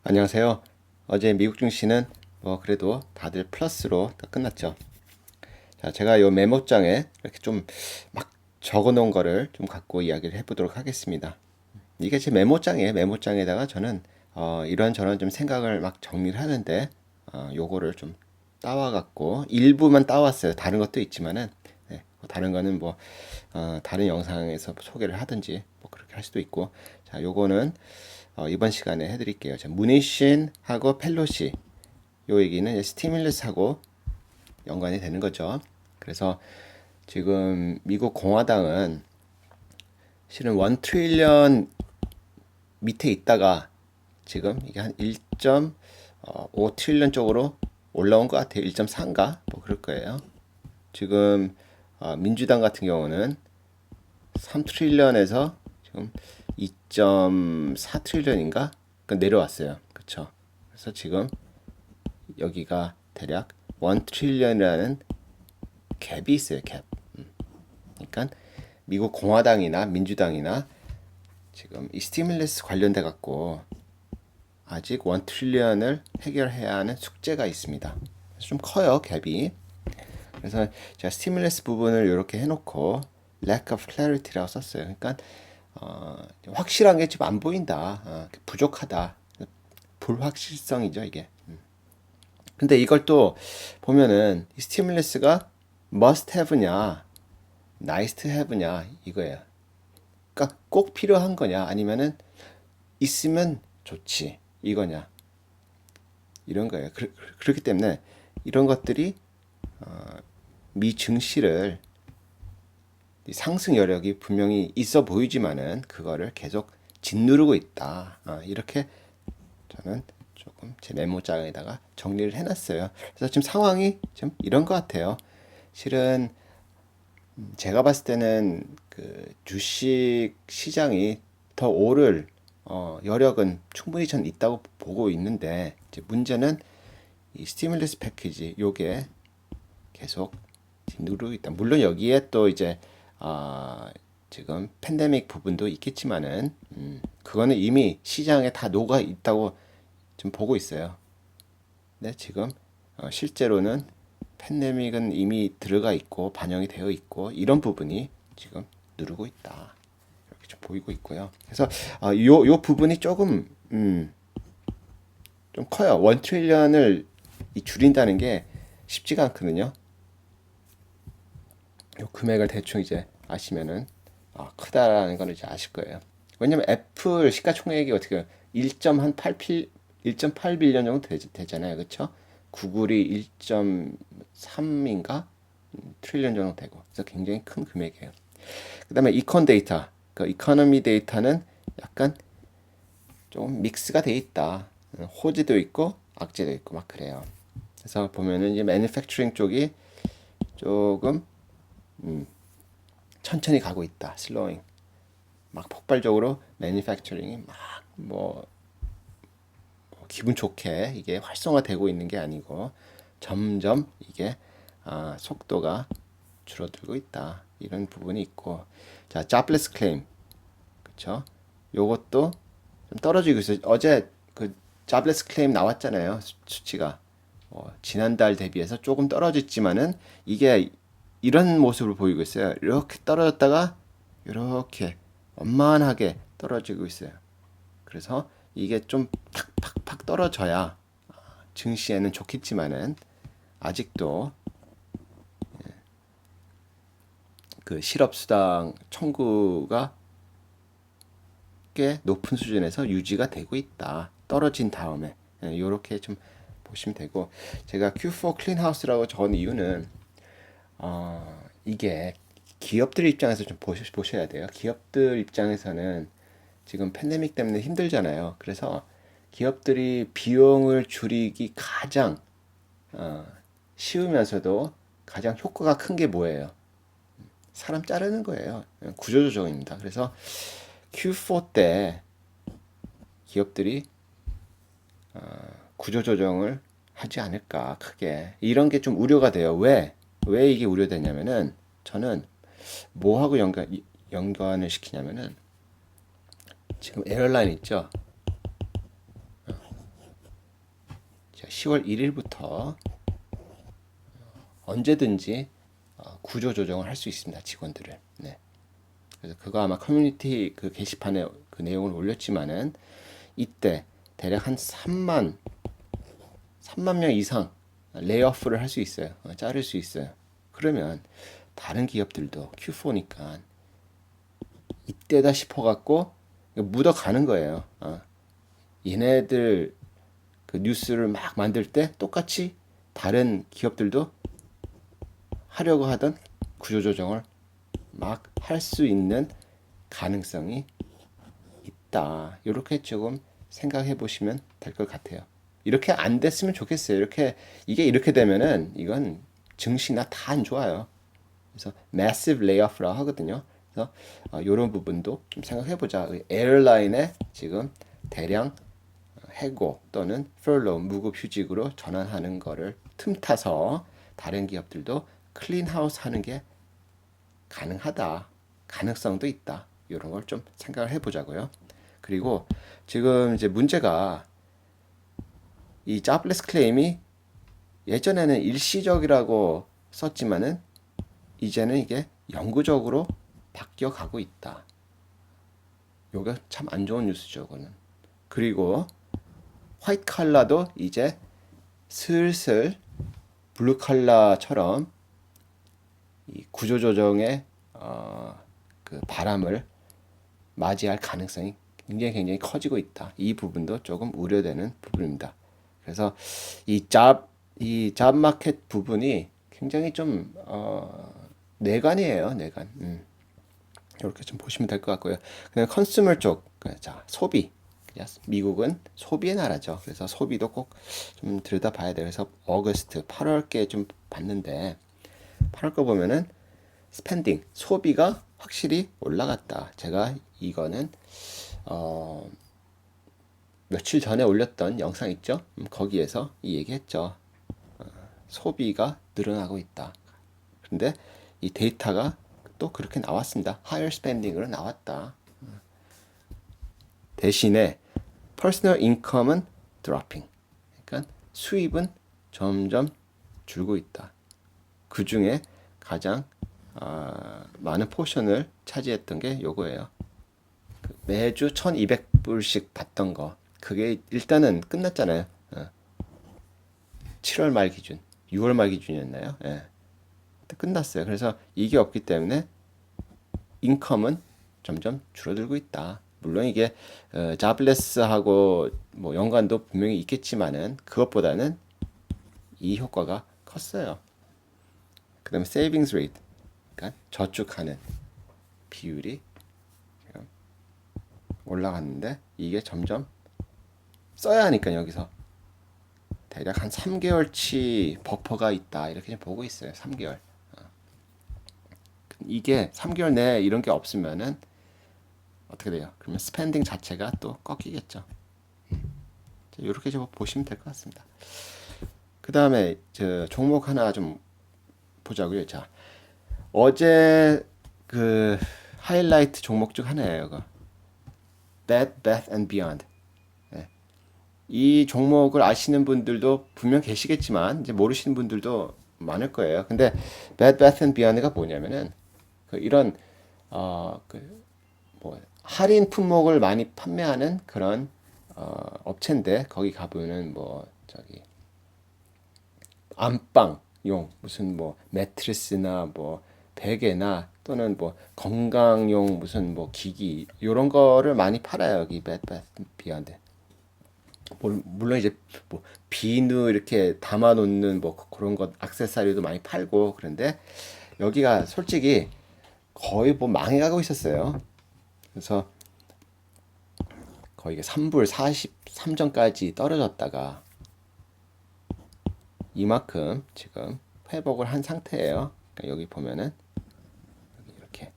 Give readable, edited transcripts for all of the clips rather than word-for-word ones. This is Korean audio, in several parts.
안녕하세요. 어제 미국 증시는 그래도 다들 플러스로 다 끝났죠. 자, 제가 요 메모장에 이렇게 좀 막 적어 놓은 거를 좀 갖고 이야기를 해보도록 하겠습니다. 이게 제 메모장이에요. 메모장에다가 저는 이런저런 좀 생각을 막 정리를 하는데 요거를 좀 따와 갖고 일부만 따왔어요. 다른 것도 있지만은 네, 다른 거는 다른 영상에서 소개를 하든지 그렇게 할 수도 있고. 자, 요거는 이번 시간에 해드릴게요. 자, 무니신하고 펠로시 요 얘기는 스티뮬러스하고 연관이 되는 거죠. 그래서 지금 미국 공화당은 실은 1 트릴리언 밑에 있다가 지금 이게 한 1.5 트릴리언 쪽으로 올라온 것 같아요. 1.4인가? 그럴 거예요. 지금 민주당 같은 경우는 3 트릴리언에서 지금 2.4 트릴리언인가? 내려왔어요. 그쵸? 그래서 지금 여기가 대략 1 트릴리언이라는 갭이 있어요. 갭. 그러니까 미국 공화당이나 민주당이나 지금 이 스티뮬러스 관련돼 갖고 아직 1 트릴리언을 해결해야 하는 숙제가 있습니다. 좀 커요, 갭이. 그래서 제가 스티뮬러스 부분을 이렇게 해놓고 lack of clarity라고 썼어요. 그러니까 확실한 게 지금 안 보인다. 부족하다. 불확실성이죠, 이게. 근데 이걸 또 보면은 이 스티뮬러스가 must have냐, nice to have냐 이거예요. 그러니까 꼭 필요한 거냐 아니면은 있으면 좋지 이거냐 이런 거예요. 그렇기 때문에 이런 것들이 미 증시를 상승 여력이 분명히 있어 보이지만은 그거를 계속 짓누르고 있다. 이렇게 저는 조금 제 메모장에다가 정리를 해놨어요. 그래서 지금 상황이 좀 이런 것 같아요. 실은 제가 봤을 때는 그 주식 시장이 더 오를 여력은 충분히 전 있다고 보고 있는데 이제 문제는 이 스티뮬러스 패키지 요게 계속 누르고 있다. 물론 여기에 또 이제 지금 팬데믹 부분도 있겠지만은 그거는 이미 시장에 다 녹아 있다고 좀 보고 있어요. 네, 지금 실제로는 팬데믹은 이미 들어가 있고 반영이 되어 있고 이런 부분이 지금 누르고 있다. 이렇게 좀 보이고 있고요. 그래서 요 부분이 조금 좀 커요. 1 트릴리언을 줄인다는 게 쉽지가 않거든요. 요 금액을 대충 이제 아시면은 크다라는 걸 이제 아실 거예요. 왜냐면 애플 시가총액이 어떻게 1.8 빌리언 정도 되잖아요. 그렇죠? 구글이 1.3인가? 트릴리언 정도 되고. 그래서 굉장히 큰 금액이에요. 그다음에 이컨 데이터. 그 이코노미 데이터는 약간 좀 믹스가 돼 있다. 호재도 있고 악재도 있고 막 그래요. 그래서 보면은 이제 매니팩처링 쪽이 조금 천천히 가고 있다. 슬로잉. 막 폭발적으로 매니팩처링이 기분 좋게 이게 활성화되고 있는 게 아니고 점점 이게 속도가 줄어들고 있다. 이런 부분이 있고. 자, jobless claim. 그쵸? 요것도 좀 떨어지고 있어요. 어제 그 jobless claim 나왔잖아요. 수치가. 지난달 대비해서 조금 떨어졌지만은 이게 이런 모습을 보이고 있어요. 이렇게 떨어졌다가 이렇게 완만하게 떨어지고 있어요. 그래서 이게 좀 팍팍팍 떨어져야 증시에는 좋겠지만은 아직도 그 실업수당 청구가 꽤 높은 수준에서 유지가 되고 있다. 떨어진 다음에 이렇게 좀 보시면 되고, 제가 Q4 클린하우스라고 적은 이유는 이게 기업들 입장에서 좀 보셔야 돼요. 기업들 입장에서는 지금 팬데믹 때문에 힘들잖아요. 그래서 기업들이 비용을 줄이기 가장 쉬우면서도 가장 효과가 큰 게 뭐예요? 사람 자르는 거예요. 구조조정입니다. 그래서 Q4 때 기업들이 구조조정을 하지 않을까, 크게. 이런 게 좀 우려가 돼요. 왜 이게 우려되냐면은, 저는 뭐하고 연관을 시키냐면은, 지금 에어라인 있죠? 10월 1일부터 언제든지 구조 조정을 할 수 있습니다. 직원들을. 네. 그래서 그거 아마 커뮤니티 그 게시판에 그 내용을 올렸지만은 이때 대략 한 3만 명 이상 레이오프를 할 수 있어요. 자를 수 있어요. 그러면 다른 기업들도 Q4니까 이때다 싶어갖고 묻어가는 거예요. 얘네들 그 뉴스를 막 만들 때 똑같이 다른 기업들도 하려고 하던 구조조정을 막 할 수 있는 가능성이 있다. 이렇게 조금 생각해 보시면 될 것 같아요. 이렇게 안 됐으면 좋겠어요. 이게 이렇게 되면은 이건 증시나 다 안 좋아요. 그래서 massive layoff라고 하거든요. 그래서 이런 부분도 좀 생각해 보자. 에어라인에 지금 대량 해고 또는 furlough 무급 휴직으로 전환하는 거를 틈타서 다른 기업들도 클린하우스 하는 게 가능하다. 가능성도 있다. 이런 걸 좀 생각을 해보자고요. 그리고 지금 이제 문제가 이 jobless claim이 예전에는 일시적이라고 썼지만은 이제는 이게 영구적으로 바뀌어 가고 있다. 요게 참 안 좋은 뉴스죠, 그거는. 그리고 화이트 칼라도 이제 슬슬 블루 칼라처럼 이 구조조정의 그 바람을 맞이할 가능성이 굉장히 커지고 있다. 이 부분도 조금 우려되는 부분입니다. 그래서 이 잡 마켓 부분이 굉장히 좀 내관이에요, 내관. 이렇게 좀 보시면 될 것 같고요. 그다음 컨슈머 쪽, 자 소비. 미국은 소비의 나라죠. 그래서 소비도 꼭 좀 들여다봐야 돼요. 그래서 어거스트 8월께 좀 봤는데 8월 거 보면은 스펜딩 소비가 확실히 올라갔다. 제가 이거는 며칠 전에 올렸던 영상 있죠? 거기에서 이 얘기했죠. 소비가 늘어나고 있다. 그런데 이 데이터가 또 그렇게 나왔습니다. higher spending으로 나왔다. 대신에 personal income은 dropping. 그러니까 수입은 점점 줄고 있다. 그 중에 가장 많은 포션을 차지했던 게 요거예요. 매주 1,200불씩 받던 거. 그게 일단은 끝났잖아요. 7월 말 기준, 6월 말 기준이었나요? 예. 끝났어요. 그래서 이게 없기 때문에 인컴은 점점 줄어들고 있다. 물론 이게 자블레스하고 뭐 연관도 분명히 있겠지만은 그것보다는 이 효과가 컸어요. 그다음에 세이빙스 레이트, 그러니까 저축하는 비율이 올라갔는데 이게 점점 써야 하니까 여기서 대략 한 3개월치 버퍼가 있다 이렇게 좀 보고 있어요. 3개월. 이게 3개월 내에 이런 게 없으면은 어떻게 돼요? 그러면 스펜딩 자체가 또 꺾이겠죠. 이렇게 좀 보시면 될 것 같습니다. 그 다음에 저 종목 하나 좀 보자고요. 자, 어제 그 하이라이트 종목 중 하나예요. 이거. Bed Bath and Beyond. 네. 이 종목을 아시는 분들도 분명 계시겠지만 이제 모르시는 분들도 많을 거예요. 근데 Bed Bath and Beyond가 뭐냐면은 그 이런 뭐 할인 품목을 많이 판매하는 그런 업체인데 거기 가보면은 뭐 저기 안방용 무슨 뭐 매트리스나 뭐 베개나 또는 뭐 건강용 무슨 뭐 기기 이런 거를 많이 팔아요. 여기 베드바스비언드. 물론 이제 뭐 비누 이렇게 담아 놓는 뭐 그런 것 액세서리도 많이 팔고 그런데 여기가 솔직히 거의 뭐 망해가고 있었어요. 그래서 거의 3불 43전까지 떨어졌다가 이만큼 지금 회복을 한 상태예요. 그러니까 여기 보면은 이렇게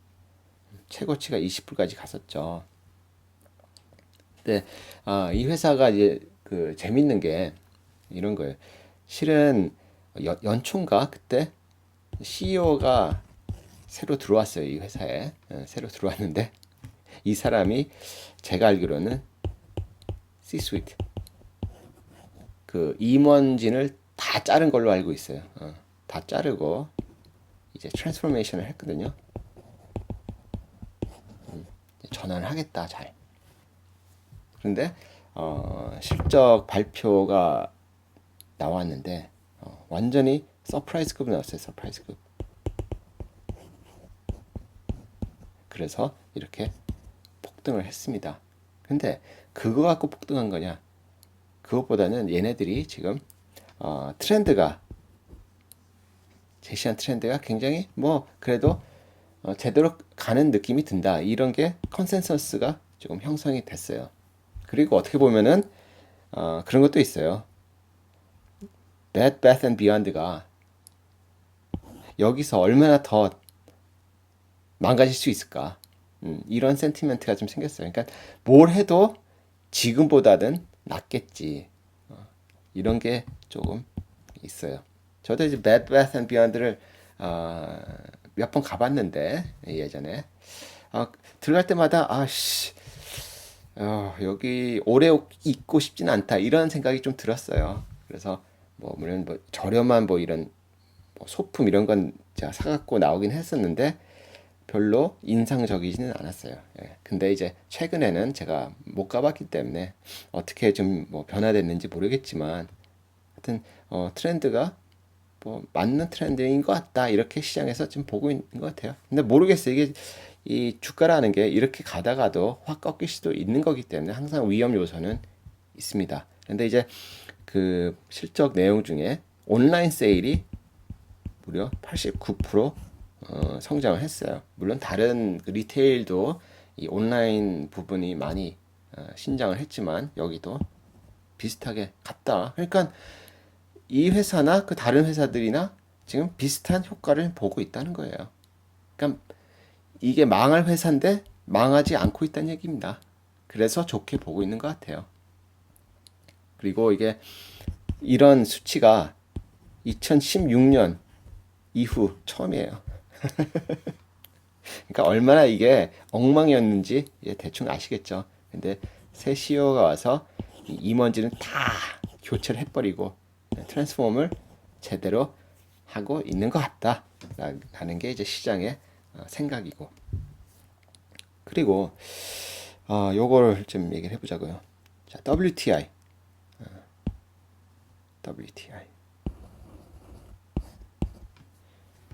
최고치가 20불까지 갔었죠. 근데 이 회사가 이제 그 재밌는 게 이런 거예요. 실은 연초인가 그때 CEO가 새로 들어왔어요. 이 회사에 새로 들어왔는데 이 사람이 제가 알기로는 C-suite 그 임원진을 다 자른 걸로 알고 있어요. 다 자르고 이제 트랜스포메이션을 했거든요. 전환을 하겠다 잘. 그런데 실적 발표가 나왔는데 완전히 서프라이즈급이 나왔어요. 서프라이즈급. 그래서 이렇게 폭등을 했습니다. 근데 그거 갖고 폭등한 거냐? 그것보다는 얘네들이 지금 트렌드가 제시한 트렌드가 굉장히 뭐 그래도 제대로 가는 느낌이 든다. 이런 게 컨센서스가 조금 형성이 됐어요. 그리고 어떻게 보면은 그런 것도 있어요. Bed Bath and Beyond가 여기서 얼마나 더 망가질 수 있을까? 이런 센티멘트가 좀 생겼어요. 그러니까 뭘 해도 지금보다는 낫겠지. 이런 게 조금 있어요. 저도 이제 Bed Bath and Beyond를 몇 번 가봤는데 예전에 들어갈 때마다 여기 오래 있고 싶지는 않다 이런 생각이 좀 들었어요. 그래서 뭐 물론 뭐 저렴한 뭐 이런 뭐 소품 이런 건 제가 사갖고 나오긴 했었는데 별로 인상적이지는 않았어요. 예. 근데 이제 최근에는 제가 못 가봤기 때문에 어떻게 좀 뭐 변화됐는지 모르겠지만 하여튼 트렌드가 뭐 맞는 트렌드인 것 같다 이렇게 시장에서 지금 보고 있는 것 같아요. 근데 모르겠어요. 이게 이 주가라는 게 이렇게 가다가도 확 꺾일 수도 있는 거기 때문에 항상 위험 요소는 있습니다. 근데 이제 그 실적 내용 중에 온라인 세일이 무려 89% 성장을 했어요. 물론 다른 그 리테일도 이 온라인 부분이 많이 신장을 했지만 여기도 비슷하게 갔다. 그러니까 이 회사나 그 다른 회사들이나 지금 비슷한 효과를 보고 있다는 거예요. 그러니까 이게 망할 회사인데 망하지 않고 있다는 얘기입니다. 그래서 좋게 보고 있는 것 같아요. 그리고 이게 이런 수치가 2016년 이후 처음이에요. 그러니까 얼마나 이게 엉망이었는지 대충 아시겠죠. 근데 새 CEO가 와서 이 임원진은 다 교체를 해버리고 트랜스폼을 제대로 하고 있는 것 같다라는 게 이제 시장의 생각이고. 그리고 요걸 좀 얘기를 해보자고요. 자, WTI.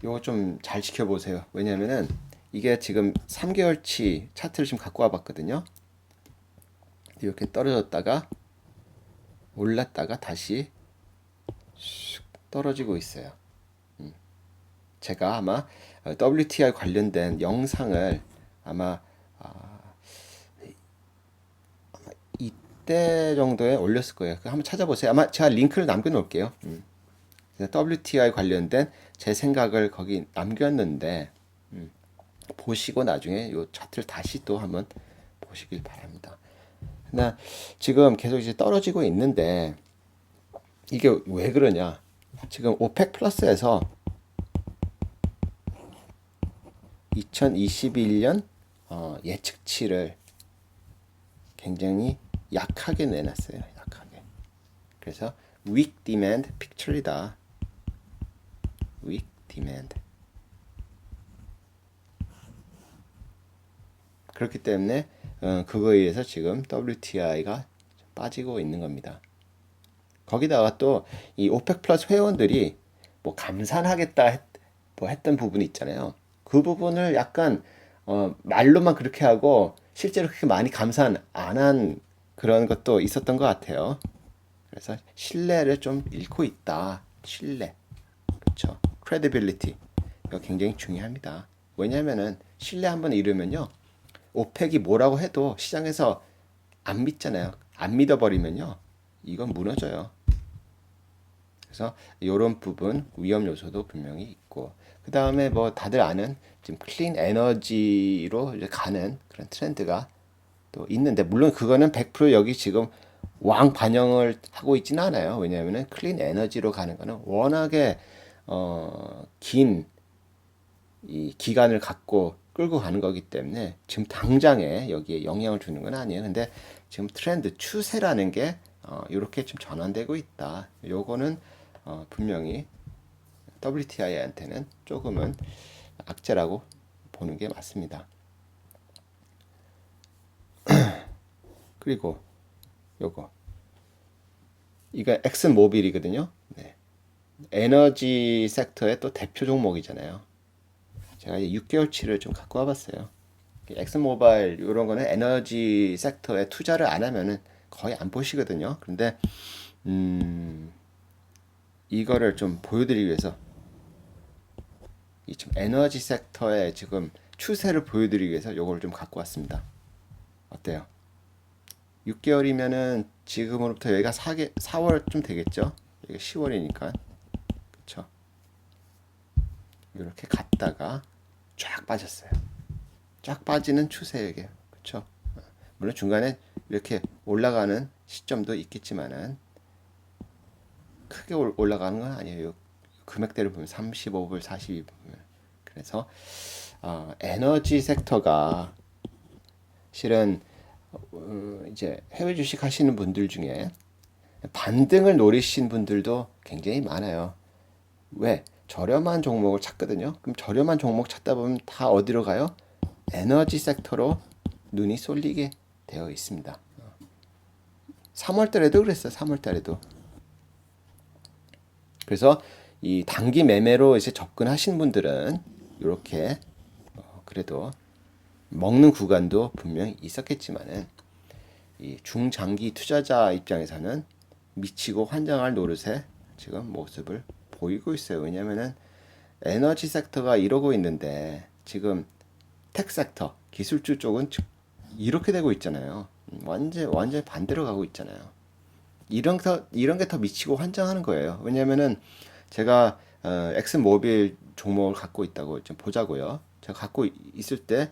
요거 좀 잘 지켜보세요. 왜냐면은 이게 지금 3개월치 차트를 좀 갖고 와봤거든요. 이렇게 떨어졌다가 올랐다가 다시 슉 떨어지고 있어요. 제가 아마 WTI 관련된 영상을 아마 이때 정도에 올렸을 거예요. 한번 찾아보세요. 아마 제가 링크를 남겨놓을게요. WTI 관련된 제 생각을 거기 남겼는데 보시고 나중에 이 차트를 다시 또 한번 보시길 바랍니다. 나 지금 계속 이제 떨어지고 있는데 이게 왜 그러냐? 지금 오펙 플러스에서 2021년 예측치를 굉장히 약하게 내놨어요. 약하게. 그래서 weak demand picture이다. weak demand. 그렇기 때문에 그거에 의해서 지금 WTI가 빠지고 있는 겁니다. 거기다가 또 이 오펙 플러스 회원들이 뭐 감산하겠다 뭐 했던 부분이 있잖아요. 그 부분을 약간 말로만 그렇게 하고 실제로 그렇게 많이 감산 안 한 그런 것도 있었던 것 같아요. 그래서 신뢰를 좀 잃고 있다. 신뢰. 그렇죠. credibility. 이거 굉장히 중요합니다. 왜냐하면은 신뢰 한번 잃으면요. 오펙이 뭐라고 해도 시장에서 안 믿잖아요. 안 믿어버리면요. 이건 무너져요. 그래서 이런 부분 위험 요소도 분명히 있고 그 다음에 뭐 다들 아는 지금 클린 에너지로 이제 가는 그런 트렌드가 또 있는데 물론 그거는 100% 여기 지금 왕 반영을 하고 있지는 않아요. 왜냐하면 클린 에너지로 가는 거는 워낙에 긴 이 기간을 갖고 끌고 가는 거기 때문에 지금 당장에 여기에 영향을 주는 건 아니에요. 근데 지금 트렌드 추세라는 게 이렇게 좀 전환되고 있다. 요거는 분명히 WTI한테는 조금은 악재라고 보는 게 맞습니다. 그리고 요거 이거 엑슨모빌이거든요. 네. 에너지 섹터의 또 대표 종목이잖아요. 제가 이제 6개월치를 좀 갖고 와봤어요. 엑슨모빌 이런 거는 에너지 섹터에 투자를 안 하면은 거의 안 보시거든요. 그런데 이거를 좀 보여드리기 위해서 이 좀 에너지 섹터의 지금 추세를 보여드리기 위해서 요걸 좀 갖고 왔습니다. 어때요? 6개월이면은 지금으로부터 여기가 4월쯤 되겠죠? 여기 10월이니까 그쵸? 이렇게 갔다가 쫙 빠졌어요. 쫙 빠지는 추세예요, 이게. 그쵸? 물론 중간에 이렇게 올라가는 시점도 있겠지만은 크게 올라가는 건 아니에요. 금액대를 보면 35불, 42불. 그래서 에너지 섹터가 실은 이제 해외 주식 하시는 분들 중에 반등을 노리신 분들도 굉장히 많아요. 왜? 저렴한 종목을 찾거든요. 그럼 저렴한 종목 찾다 보면 다 어디로 가요? 에너지 섹터로 눈이 쏠리게 되어 있습니다. 3월 달에도 그랬어요. 3월 달에도. 그래서 이 단기 매매로 이제 접근하신 분들은 이렇게 그래도 먹는 구간도 분명히 있었겠지만은 이 중장기 투자자 입장에서는 미치고 환장할 노릇에 지금 모습을 보이고 있어요. 왜냐면은 에너지 섹터가 이러고 있는데 지금 텍 섹터, 기술주 쪽은 이렇게 되고 있잖아요. 완전 반대로 가고 있잖아요. 이런 게 더 미치고 환장하는 거예요. 왜냐면은 제가 엑슨모빌 종목을 갖고 있다고 좀 보자고요. 제가 갖고 있을 때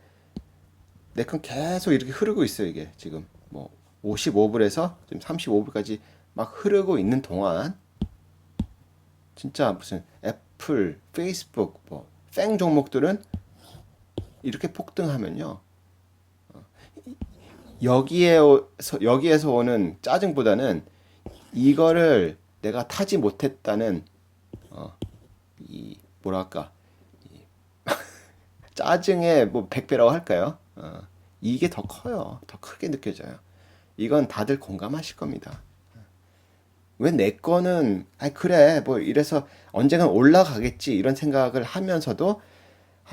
내 건 계속 이렇게 흐르고 있어요. 이게 지금 뭐 55불에서 지금 35불까지 막 흐르고 있는 동안 진짜 무슨 애플, 페이스북, 뭐 팽 종목들은 이렇게 폭등하면요. 여기에서 오는 짜증보다는 이거를 내가 타지 못했다는 이 뭐랄까 짜증의 뭐 100배라고 할까요? 이게 더 커요. 더 크게 느껴져요. 이건 다들 공감하실 겁니다. 왜 내 거는 아 그래 뭐 이래서 언젠간 올라가겠지 이런 생각을 하면서도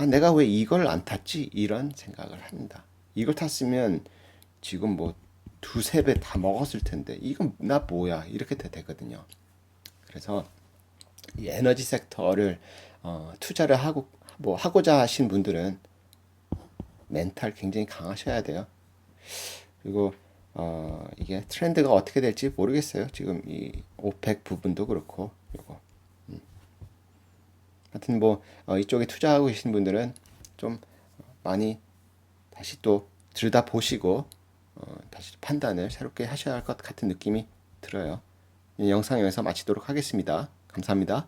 내가 왜 이걸 안 탔지 이런 생각을 합니다. 이걸 탔으면 지금 뭐 두세 배 다 먹었을 텐데 이건 나 뭐야 이렇게 되거든요. 그래서 이 에너지 섹터를 투자를 하고자 하신 분들은 멘탈 굉장히 강하셔야 돼요. 그리고 이게 트렌드가 어떻게 될지 모르겠어요. 지금 이 오펙 부분도 그렇고 요거. 하여튼 뭐 이쪽에 투자하고 계신 분들은 좀 많이 다시 또 들여다 보시고 다시 판단을 새롭게 하셔야 할 것 같은 느낌이 들어요. 이 영상 여기서 마치도록 하겠습니다. 감사합니다.